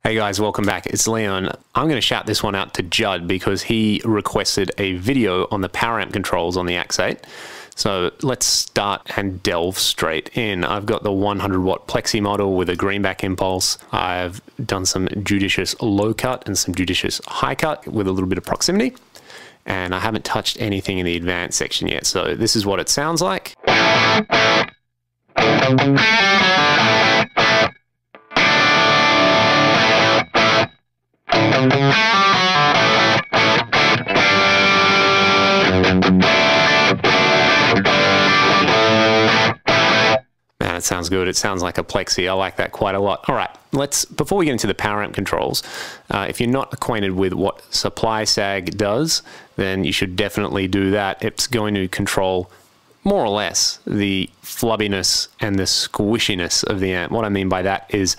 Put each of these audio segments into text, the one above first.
Hey guys, welcome back. It's Leon. I'm going to shout this one out to Judd because he requested a video on the power amp controls on the AX8. So let's start and delve straight in. I've got the 100 watt Plexi model with a greenback impulse. I've done some judicious low cut and some judicious high cut with a little bit of proximity. And I haven't touched anything in the advanced section yet. So this is what it sounds like. Man, it sounds good. It sounds like a Plexi. I like that quite a lot. All right, before we get into the power amp controls, if you're not acquainted with what supply sag does, then you should definitely do that. It's going to control more or less the flubbiness and the squishiness of the amp. What I mean by that is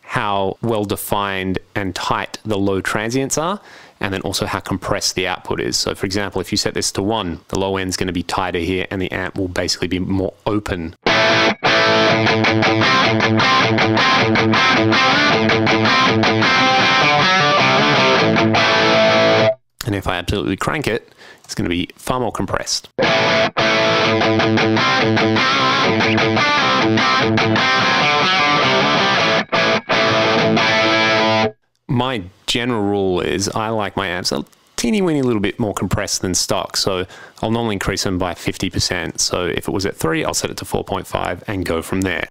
how well defined and tight the low transients are, and then also how compressed the output is. So for example, if you set this to 1, the low end is going to be tighter here and the amp will basically be more open. And if I absolutely crank it, it's going to be far more compressed. My general rule is I like my amps a teeny weeny little bit more compressed than stock, so I'll normally increase them by 50%. So if it was at 3, I'll set it to 4.5 and go from there.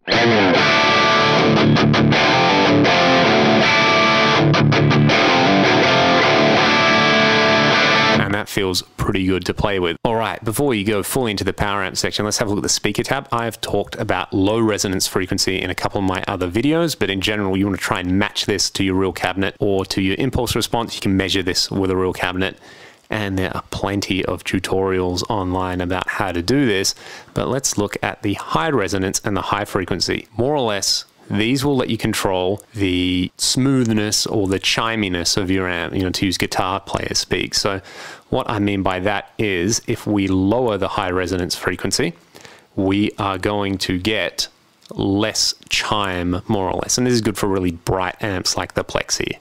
And that feels pretty good to play with. All right, before you go fully into the power amp section, let's have a look at the speaker tab. I've talked about low resonance frequency in a couple of my other videos, but in general, you want to try and match this to your real cabinet or to your impulse response. You can measure this with a real cabinet, and there are plenty of tutorials online about how to do this. But let's look at the high resonance and the high frequency. More or less, these will let you control the smoothness or the chiminess of your amp, to use guitar player speak. So what I mean by that is if we lower the high resonance frequency, we are going to get less chime, more or less. And this is good for really bright amps like the Plexi.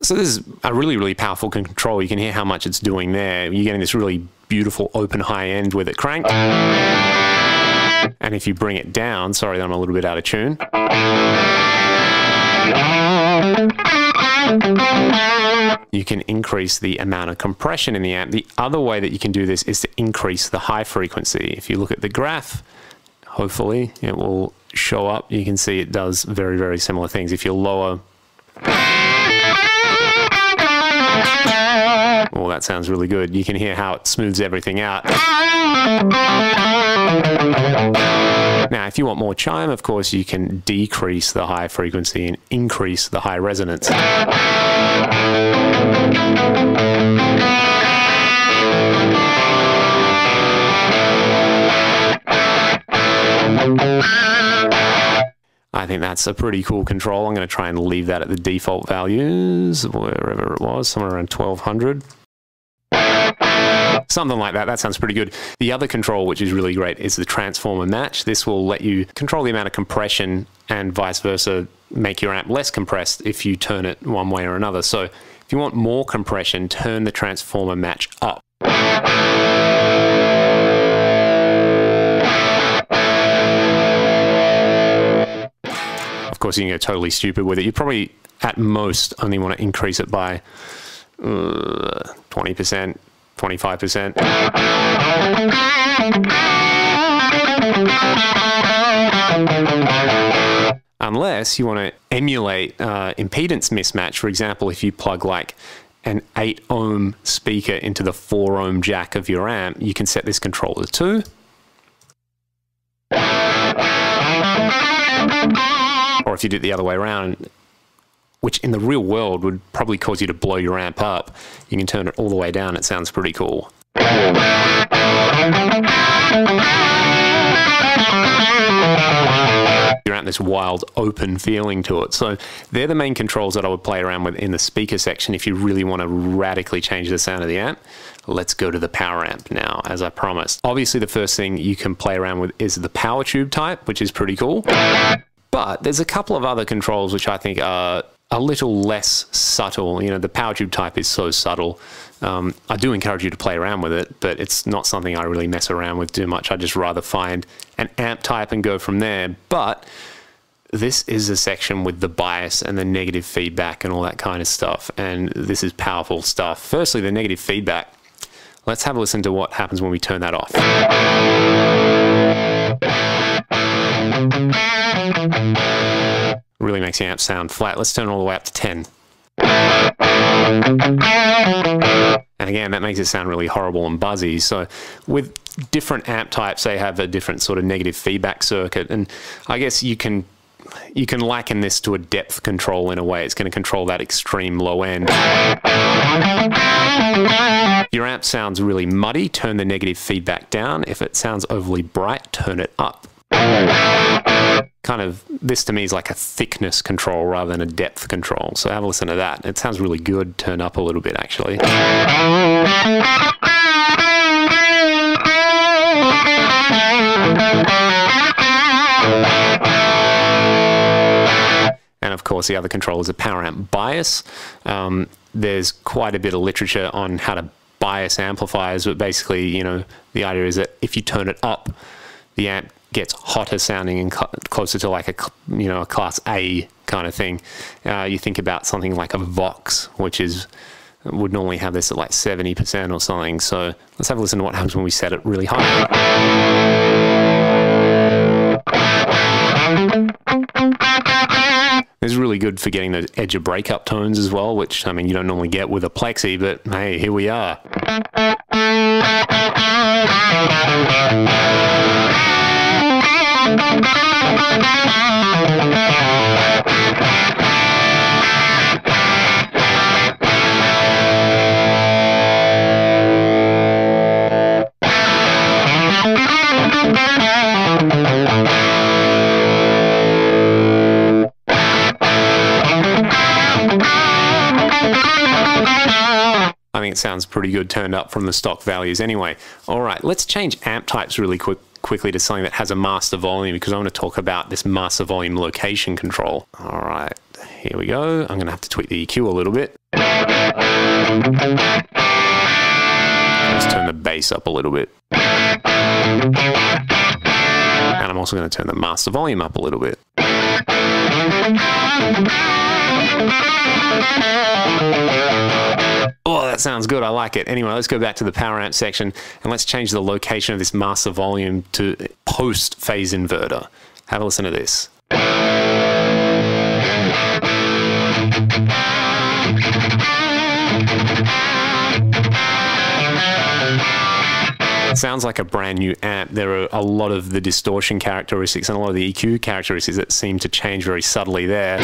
So this is a really, really powerful control. You can hear how much it's doing there. You're getting this really beautiful open high end with it cranked. And if you bring it down, sorry that I'm a little bit out of tune. You can increase the amount of compression in the amp. The other way that you can do this is to increase the high frequency. If you look at the graph, hopefully it will show up. You can see it does very, very similar things. If you lower... Oh, that sounds really good. You can hear how it smooths everything out. Now, if you want more chime, of course, you can decrease the high frequency and increase the high resonance. I think that's a pretty cool control. I'm going to try and leave that at the default values, wherever it was, somewhere around 1200. Something like that. That sounds pretty good. The other control, which is really great, is the transformer match. This will let you control the amount of compression and vice versa, make your amp less compressed if you turn it one way or another. So if you want more compression, turn the transformer match up. Of course, you can go totally stupid with it. You probably, at most, only want to increase it by 20%, 25%. Unless you want to emulate impedance mismatch. For example, if you plug like an 8 ohm speaker into the 4 ohm jack of your amp, you can set this controller to. Or if you do it the other way around, which in the real world would probably cause you to blow your amp up, you can turn it all the way down. It sounds pretty cool. You're at this wild open feeling to it. So they're the main controls that I would play around with in the speaker section if you really want to radically change the sound of the amp. Let's go to the power amp now, as I promised. Obviously, the first thing you can play around with is the power tube type, which is pretty cool. But there's a couple of other controls which I think are a little less subtle. You know, the power tube type is so subtle. I do encourage you to play around with it, but it's not something I really mess around with too much. I'd just rather find an amp type and go from there. But this is a section with the bias and the negative feedback and all that kind of stuff. And this is powerful stuff. Firstly, the negative feedback. Let's have a listen to what happens when we turn that off. Really makes the amp sound flat. Let's turn it all the way up to 10. And again, that makes it sound really horrible and buzzy. So with different amp types, they have a different sort of negative feedback circuit. And I guess you can liken this to a depth control in a way. It's going to control that extreme low end. Your amp sounds really muddy, turn the negative feedback down. If it sounds overly bright, turn it up. Kind of, this to me is like a thickness control rather than a depth control. So have a listen to that. It sounds really good, turn up a little bit actually. And of course, the other control is a Preamp Bias. There's quite a bit of literature on how to bias amplifiers, but basically, you know, the idea is that if you turn it up, the amp gets hotter sounding and closer to like a, you know, a class A kind of thing. You think about something like a Vox, which would normally have this at like 70% or something. So let's have a listen to what happens when we set it really high. This is really good for getting those edge of breakup tones as well, which, I mean, you don't normally get with a Plexi, but hey, here we are. I think it sounds pretty good turned up from the stock values anyway. All right, let's change amp types really quickly to something that has a master volume, because I want to talk about this master volume location control. All right, here we go. I'm going to have to tweak the EQ a little bit. Let's turn the bass up a little bit. And I'm also going to turn the master volume up a little bit. Oh, that sounds good. I like it. Anyway, let's go back to the power amp section and let's change the location of this master volume to post phase inverter. Have a listen to this. It sounds like a brand new amp. There are a lot of the distortion characteristics and a lot of the EQ characteristics that seem to change very subtly there.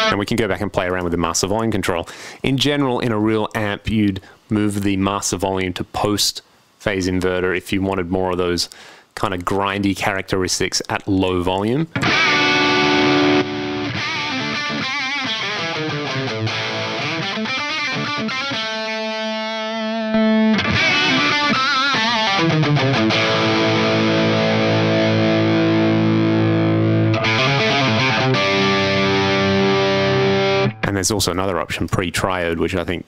And we can go back and play around with the master volume control. In general, in a real amp, you'd move the master volume to post phase inverter if you wanted more of those kind of grindy characteristics at low volume. And there's also another option, pre-triode, which I think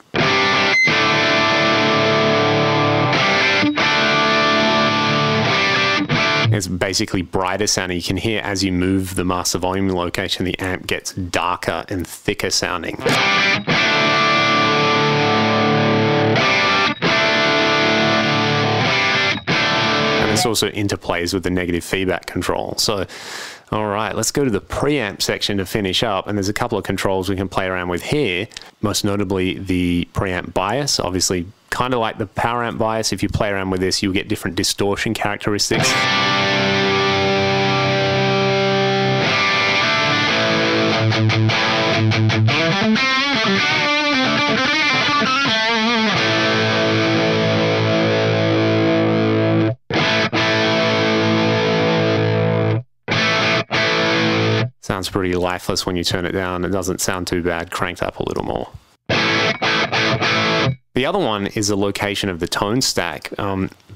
is basically brighter sounding. You can hear as you move the master volume location, the amp gets darker and thicker sounding. And this also interplays with the negative feedback control. So, all right, let's go to the preamp section to finish up. And there's a couple of controls we can play around with here, most notably the preamp bias. Obviously, kind of like the power amp bias, if you play around with this, you'll get different distortion characteristics. Sounds pretty lifeless when you turn it down. It doesn't sound too bad cranked up a little more. The other one is the location of the tone stack.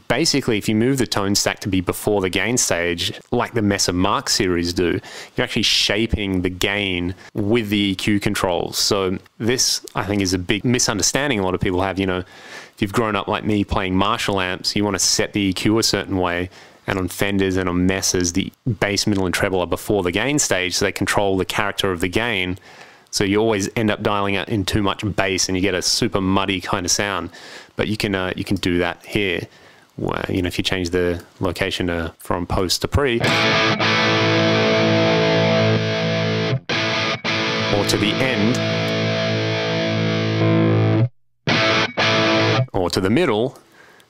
Basically, if you move the tone stack to be before the gain stage, like the Mesa Mark series do, you're actually shaping the gain with the EQ controls. So this, I think, is a big misunderstanding a lot of people have. You know, if you've grown up like me playing Marshall amps, you want to set the EQ a certain way. And on Fenders and on Mesas, the bass, middle, and treble are before the gain stage, so they control the character of the gain. So you always end up dialing out in too much bass, and you get a super muddy kind of sound. But you can do that here. Where, you know, if you change the location from post to pre, or to the end, or to the middle,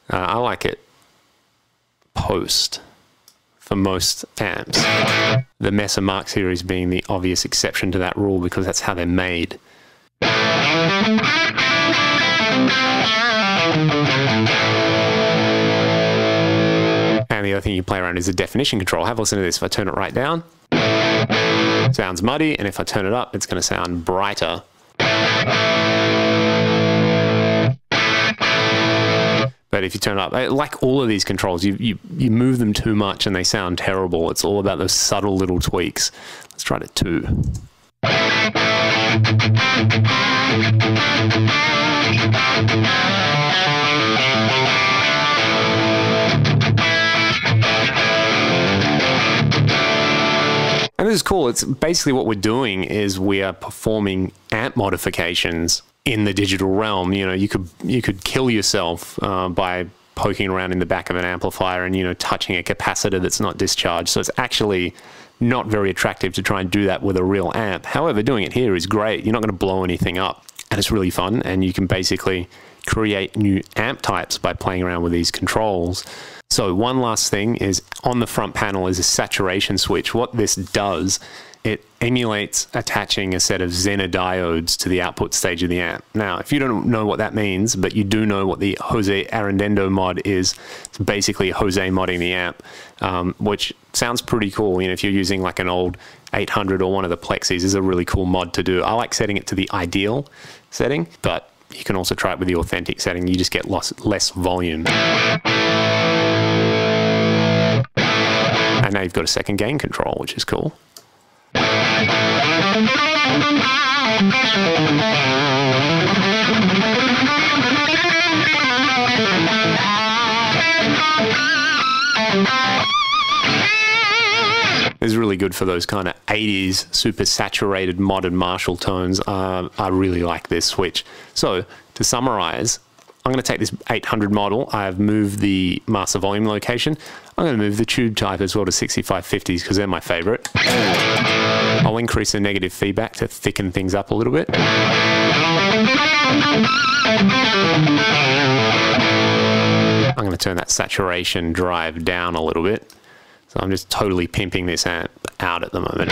I like it post for most amps. The Mesa Mark series being the obvious exception to that rule because that's how they're made. And the other thing you play around is the definition control. Have a listen to this. If I turn it right down, it sounds muddy, and if I turn it up, it's going to sound brighter. But if you turn it up, like all of these controls, you move them too much and they sound terrible. It's all about those subtle little tweaks. Let's try it at 2. And this is cool. It's basically what we're doing is we are performing amp modifications in the digital realm. You know, you could kill yourself by poking around in the back of an amplifier and, you know, touching a capacitor that's not discharged. So it's actually not very attractive to try and do that with a real amp. However, doing it here is great. You're not going to blow anything up, and it's really fun. And you can basically create new amp types by playing around with these controls. So one last thing is on the front panel is a saturation switch. What this does, it emulates attaching a set of Zener diodes to the output stage of the amp. Now, if you don't know what that means, but you do know what the Jose Arendendo mod is, it's basically Jose modding the amp, which sounds pretty cool. You know, if you're using like an old 800 or one of the Plexis, is a really cool mod to do. I like setting it to the ideal setting, but you can also try it with the authentic setting. You just get less volume. And now you've got a second gain control, which is cool. Is really good for those kind of 80s super saturated modern Marshall tones. I really like this switch. So to summarize, I'm going to take this 800 model. I've moved the master volume location. I'm going to move the tube type as well to 6550s because they're my favorite. I'll increase the negative feedback to thicken things up a little bit. I'm going to turn that saturation drive down a little bit. So I'm just totally pimping this amp out at the moment.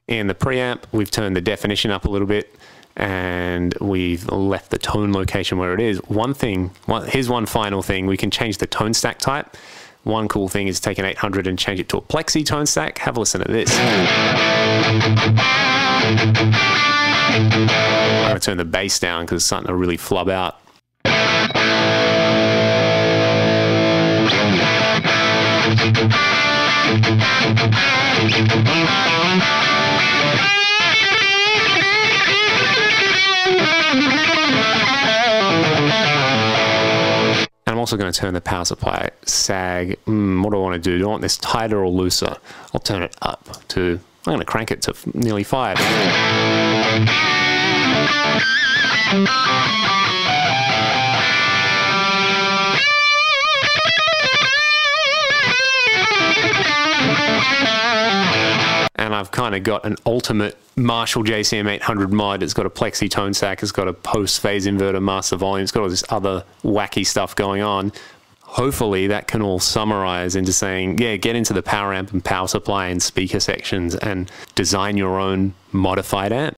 In the preamp, we've turned the definition up a little bit and we've left the tone location where it is. Here's one final thing. We can change the tone stack type. One cool thing is take an 800 and change it to a Plexi tone stack. Have a listen to this. I'm going to turn the bass down because it's starting to really flub out. And I'm also going to turn the power supply sag. What do I want to do? Do I want this tighter or looser? I'll turn it up to, I'm going to crank it to nearly 5. And I've kind of got an ultimate Marshall JCM 800 mod. It's got a Plexi tone stack. It's got a post-phase inverter master volume. It's got all this other wacky stuff going on. Hopefully that can all summarize into saying, yeah, get into the power amp and power supply and speaker sections and design your own modified amp.